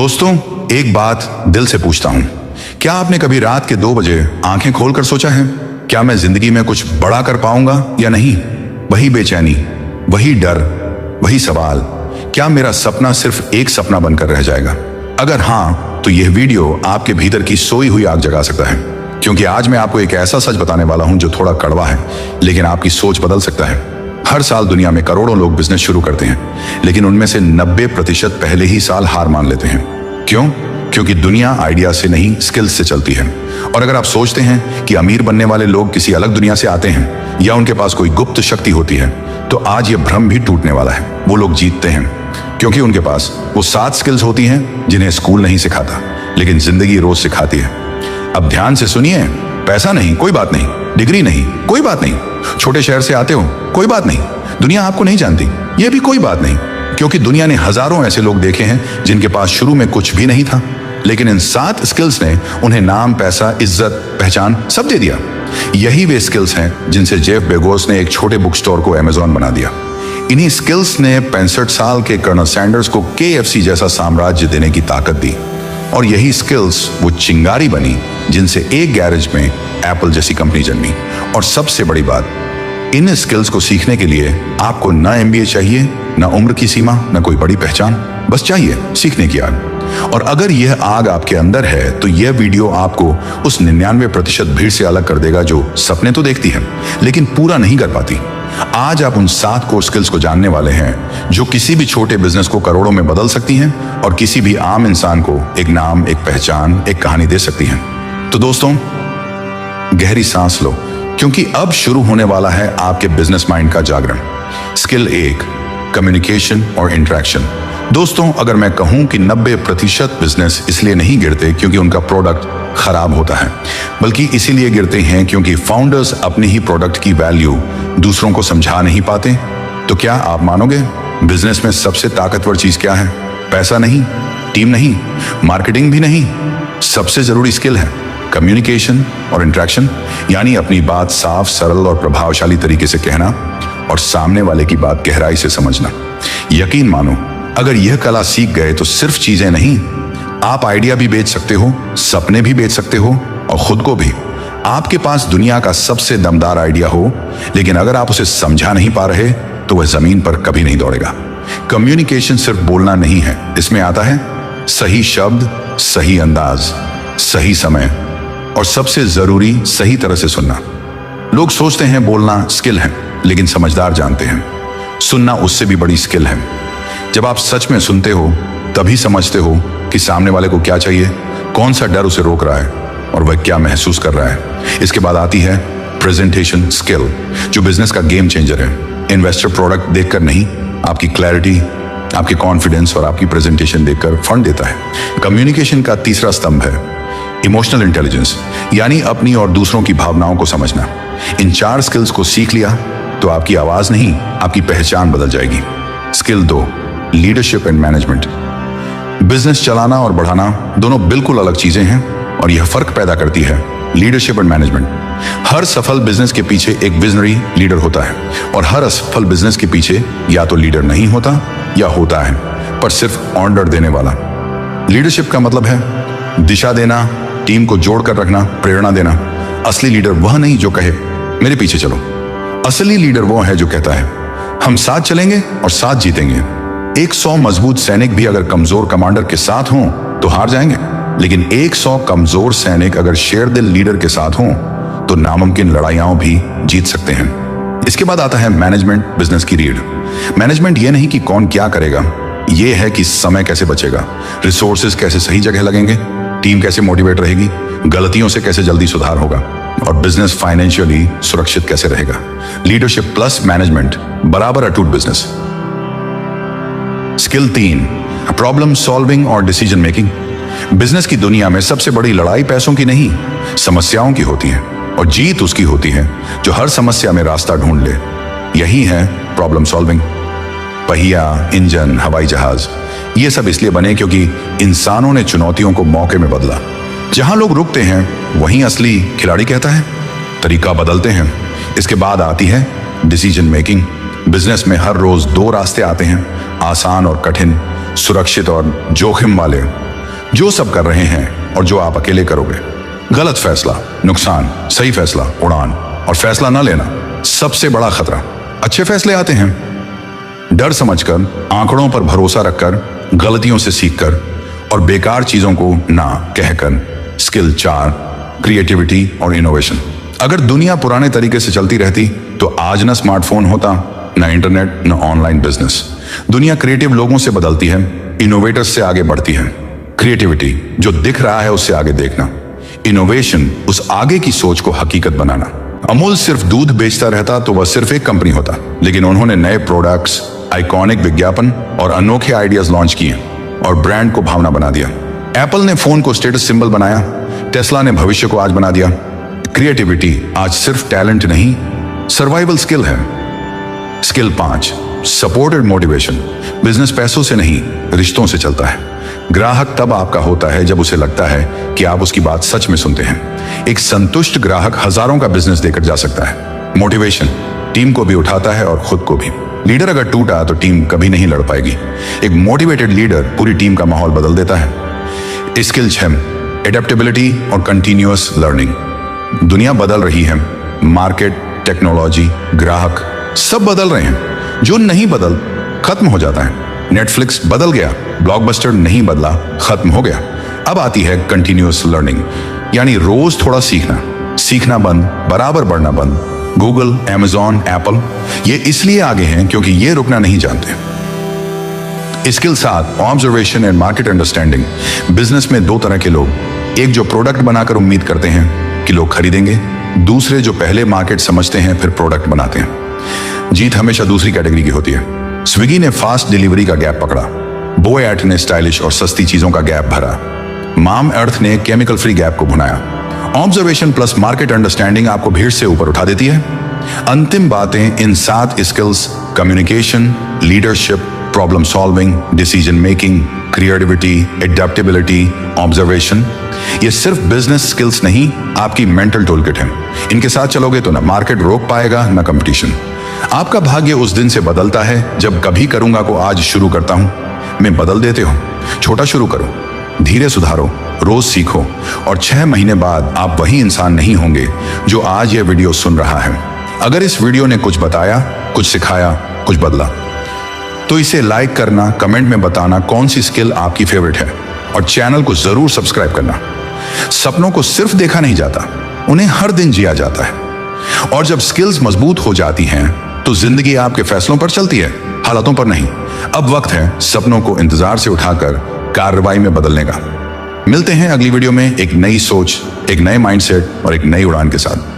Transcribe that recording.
दोस्तों, एक बात दिल से पूछता हूं, क्या आपने कभी रात के 2 बजे आंखें खोलकर सोचा है, क्या मैं जिंदगी में कुछ बड़ा कर पाऊंगा या नहीं? वही बेचैनी, वही डर, वही सवाल, क्या मेरा सपना सिर्फ एक सपना बनकर रह जाएगा? अगर हां, तो यह वीडियो आपके भीतर की सोई हुई आग जगा सकता है, क्योंकि आज मैं आपको एक ऐसा सच बताने वाला हूं जो थोड़ा कड़वा है, लेकिन आपकी सोच बदल सकता है। हर साल दुनिया में करोड़ों लोग बिजनेस शुरू करते हैं, लेकिन उनमें से 90% पहले ही साल हार मान लेते हैं। क्यों? क्योंकि दुनिया आइडिया से नहीं, स्किल्स से चलती है। और अगर आप सोचते हैं कि अमीर बनने वाले लोग किसी अलग दुनिया से आते हैं या उनके पास कोई गुप्त शक्ति होती है, तो आज ये भ्रम भी टूटने वाला है। वो लोग जीतते हैं क्योंकि उनके पास वो 7 स्किल्स होती हैं जिन्हें स्कूल नहीं सिखाता, लेकिन जिंदगी रोज सिखाती है। अब ध्यान से सुनिए। पैसा नहीं, कोई बात नहीं। डिग्री नहीं, कोई बात नहीं। छोटे शहर से आते हो, कोई बात नहीं। दुनिया आपको नहीं जानती, यह भी कोई बात नहीं, क्योंकि दुनिया ने हजारों ऐसे लोग देखे हैं जिनके पास शुरू में कुछ भी नहीं था, लेकिन इन 7 स्किल्स ने उन्हें नाम, पैसा, इज्जत, पहचान सब दे दिया। यही वे स्किल्स हैं जिनसे जेफ बेजोस ने एक छोटे बुक स्टोर को अमेज़न बना दिया। इन्हीं स्किल्स ने 65 साल के कर्नल सैंडर्स को KFC जैसा साम्राज्य देने की ताकत दी। और यही स्किल्स वो चिंगारी बनी जिनसे एक गैरेज में एप्पल जैसी कंपनी जन्मी। और सबसे बड़ी बात, इन स्किल्स को सीखने के लिए आपको ना MBA चाहिए, ना उम्र की सीमा, ना कोई बड़ी पहचान, बस चाहिए सीखने की आग। और अगर यह आग आपके अंदर है, तो यह वीडियो आपको उस 99% भीड़ से अलग कर देगा जो सपने तो देखती है लेकिन पूरा नहीं कर पाती। आज आप उन 7 कोर स्किल्स को जानने वाले हैं जो किसी भी छोटे बिजनेस को करोड़ों में बदल सकती हैं और किसी भी आम इंसान को एक नाम, एक पहचान, एक कहानी दे सकती हैं। तो दोस्तों, गहरी सांस लो, क्योंकि अब शुरू होने वाला है आपके बिजनेस माइंड का जागरण। स्किल 1, कम्युनिकेशन और इंटरेक्शन। दोस्तों, अगर मैं कहूं कि 90% बिजनेस इसलिए नहीं गिरते क्योंकि उनका प्रोडक्ट खराब होता है, बल्कि इसीलिए गिरते हैं क्योंकि फाउंडर्स अपने ही प्रोडक्ट की वैल्यू दूसरों को समझा नहीं पाते। तो क्या आप मानोगे, बिजनेस में सबसे ताकतवर चीज क्या है? पैसा नहीं, टीम नहीं, मार्केटिंग भी नहीं, सबसे जरूरी स्किल है कम्युनिकेशन और इंटरेक्शन। यानी अपनी बात साफ, सरल और प्रभावशाली तरीके से कहना और सामने वाले की बात गहराई से समझना। यकीन मानो, अगर यह कला सीख गए तो सिर्फ चीजें नहीं, आप आइडिया भी बेच सकते हो, सपने भी बेच सकते हो और खुद को भी। आपके पास दुनिया का सबसे दमदार आइडिया हो, लेकिन अगर आप उसे समझा नहीं पा रहे, तो वह जमीन पर कभी नहीं दौड़ेगा। कम्युनिकेशन सिर्फ बोलना नहीं है, इसमें आता है सही शब्द, सही अंदाज, सही समय और सबसे जरूरी, सही तरह से सुनना। लोग सोचते हैं बोलना स्किल है, लेकिन समझदार जानते हैं सुनना उससे भी बड़ी स्किल है। जब आप सच में सुनते हो, तभी समझते हो कि सामने वाले को क्या चाहिए, कौन सा डर उसे रोक रहा है और वह क्या महसूस कर रहा है। इसके बाद आती है प्रेजेंटेशन स्किल, जो बिजनेस का गेम चेंजर है। इन्वेस्टर प्रोडक्ट देखकर नहीं, आपकी क्लैरिटी, आपके कॉन्फिडेंस और आपकी प्रेजेंटेशन देखकर फंड देता है। कम्युनिकेशन का तीसरा स्तंभ है इमोशनल इंटेलिजेंस, यानी अपनी और दूसरों की भावनाओं को समझना। इन 4 स्किल्स को सीख लिया तो आपकी आवाज नहीं, आपकी पहचान बदल जाएगी। Skill 2, leadership and management. Business चलाना और बढ़ाना दोनों बिल्कुल अलग चीजें हैं और यह फर्क पैदा करती है लीडरशिप एंड मैनेजमेंट। हर सफल बिजनेस के पीछे एक विजनरी लीडर होता है और हर असफल बिजनेस के पीछे या तो लीडर नहीं होता या होता है, पर सिर्फ ऑर्डर देने वाला। लीडरशिप का मतलब है दिशा देना, टीम को जोड़कर रखना, प्रेरणा देना। असली लीडर वह नहीं जो कहे मेरे पीछे चलो। असली लीडर वो है जो कहता है हम साथ चलेंगे और साथ जीतेंगे। 100 मजबूत सैनिक भी अगर कमजोर कमांडर के साथ हों तो हार जाएंगे, लेकिन 100 कमजोर सैनिक अगर शेर दिल लीडर के साथ हों तो नामुमकिन लड़ाइयां भी जीत सकते हैं। इसके बाद आता है मैनेजमेंट, बिजनेस की रीढ़। मैनेजमेंट ये नहीं कि कौन क्या करेगा, ये है कि समय कैसे बचेगा, रिसोर्सेज कैसे सही जगह लगेंगे, टीम कैसे मोटिवेट रहेगी, गलतियों से कैसे जल्दी सुधार होगा और बिजनेस फाइनेंशियली सुरक्षित कैसे रहेगा। लीडरशिप प्लस मैनेजमेंट बराबर अटूट बिजनेस। स्किल 3, प्रॉब्लम सॉल्विंग और डिसीजन मेकिंग। बिजनेस की दुनिया में सबसे बड़ी लड़ाई पैसों की नहीं, समस्याओं की होती है और जीत उसकी होती है जो हर समस्या में रास्ता ढूंढ ले। यही है प्रॉब्लम सॉल्विंग। पहिया, इंजन, हवाई जहाज, ये सब इसलिए बने क्योंकि इंसानों ने चुनौतियों को मौके में बदला। जहां लोग रुकते हैं वहीं असली खिलाड़ी कहता है, तरीका बदलते हैं। इसके बाद आती है डिसीजन मेकिंग। बिजनेस में हर रोज 2 रास्ते आते हैं, आसान और कठिन, सुरक्षित और जोखिम वाले। जो सब कर रहे हैं और जो आप अकेले करोगे। गलत फैसला, नुकसान, सही फैसला, उड़ान, और फैसला न लेना सबसे बड़ा खतरा। अच्छे फैसले आते हैं डर समझकर, आंकड़ों पर भरोसा रखकर, गलतियों से सीखकर और बेकार चीजों को ना कहकर। स्किल 4, क्रिएटिविटी और इनोवेशन। अगर दुनिया पुराने तरीके से चलती रहती तो आज ना स्मार्टफोन होता, ना इंटरनेट, ना ऑनलाइन बिजनेस। दुनिया क्रिएटिव लोगों से बदलती है, इनोवेटर्स से आगे बढ़ती है। क्रिएटिविटी, जो दिख रहा है उससे आगे देखना। इनोवेशन, उस आगे की सोच को हकीकत बनाना। अमूल सिर्फ दूध बेचता रहता तो वह सिर्फ एक कंपनी होता, लेकिन उन्होंने नए प्रोडक्ट्स, आइकॉनिक विज्ञापन और अनोखे आइडियाज लॉन्च किए और ब्रांड को भावना बना दिया। एप्पल ने फोन को स्टेटस सिंबल बनाया, टेस्ला ने भविष्य को आज बना दिया। क्रिएटिविटी आज सिर्फ टैलेंट नहीं, सर्वाइवल स्किल है। Skill 5, supported motivation. बिजनेस पैसों से नहीं, रिश्तों से चलता है। ग्राहक तब आपका होता है जब उसे लगता है कि आप उसकी बात सच में सुनते हैं। एक संतुष्ट ग्राहक हजारों का बिजनेस देकर जा सकता है। मोटिवेशन, टीम को भी उठाता है और खुद को भी। लीडर अगर टूटा तो टीम कभी नहीं लड़ पाएगी। एक मोटिवेटेड लीडर पूरी टीम का माहौल बदल देता है। स्किल 6, एडेप्टेबिलिटी और कंटिन्यूअस लर्निंग। दुनिया बदल रही है, मार्केट, टेक्नोलॉजी, ग्राहक सब बदल रहे हैं। जो नहीं बदल, खत्म हो जाता है। नेटफ्लिक्स बदल गया, ब्लॉकबस्टर नहीं बदला, खत्म हो गया। अब आती है कंटिन्यूअस लर्निंग, यानी रोज थोड़ा सीखना बंद, बराबर बढ़ना बंद। गूगल, Amazon, एप्पल ये इसलिए आगे हैं क्योंकि ये रुकना नहीं जानते। Skill 7, observation and market understanding. Business में दो तरह के लोग, एक जो प्रोडक्ट बनाकर उम्मीद करते हैं कि लोग खरीदेंगे, दूसरे जो पहले मार्केट समझते हैं फिर प्रोडक्ट बनाते हैं। जीत हमेशा दूसरी कैटेगरी की होती है। स्विगी ने फास्ट डिलीवरी का गैप पकड़ा, बोएट ने स्टाइलिश और सस्ती चीजों का गैप भरा, माम अर्थ ने केमिकल फ्री गैप को भुनाया। ऑब्जर्वेशन प्लस मार्केट अंडरस्टैंडिंग आपको भीड़ से ऊपर उठा देती है। अंतिम बातें इन 7 skills, communication, leadership, problem solving, decision making, creativity, adaptability, observation, ये सिर्फ बिजनेस स्किल्स नहीं, आपकी मेंटल टूलकिट है। इनके साथ चलोगे तो ना मार्केट रोक पाएगा ना कंपटीशन। आपका भाग्य उस दिन से बदलता है जब कभी करूंगा को आज शुरू करता हूं। मैं बदल देते हो। छोटा शुरू करो, धीरे सुधारो, रोज सीखो और 6 महीने बाद आप वही इंसान नहीं होंगे जो आज यह वीडियो सुन रहा है। अगर इस वीडियो ने कुछ बताया, कुछ सिखाया, कुछ बदला तो इसे लाइक करना, कमेंट में बताना कौन सी स्किल आपकी फेवरेट है और चैनल को जरूर सब्सक्राइब करना। सपनों को सिर्फ देखा नहीं जाता, उन्हें हर दिन जिया जाता है। और जब स्किल्स मजबूत हो जाती हैं तो जिंदगी आपके फैसलों पर चलती है, हालातों पर नहीं। अब वक्त है सपनों को इंतजार से उठाकर कार्रवाई में बदलने का। मिलते हैं अगली वीडियो में एक नई सोच, एक नए माइंडसेट और एक नई उड़ान के साथ।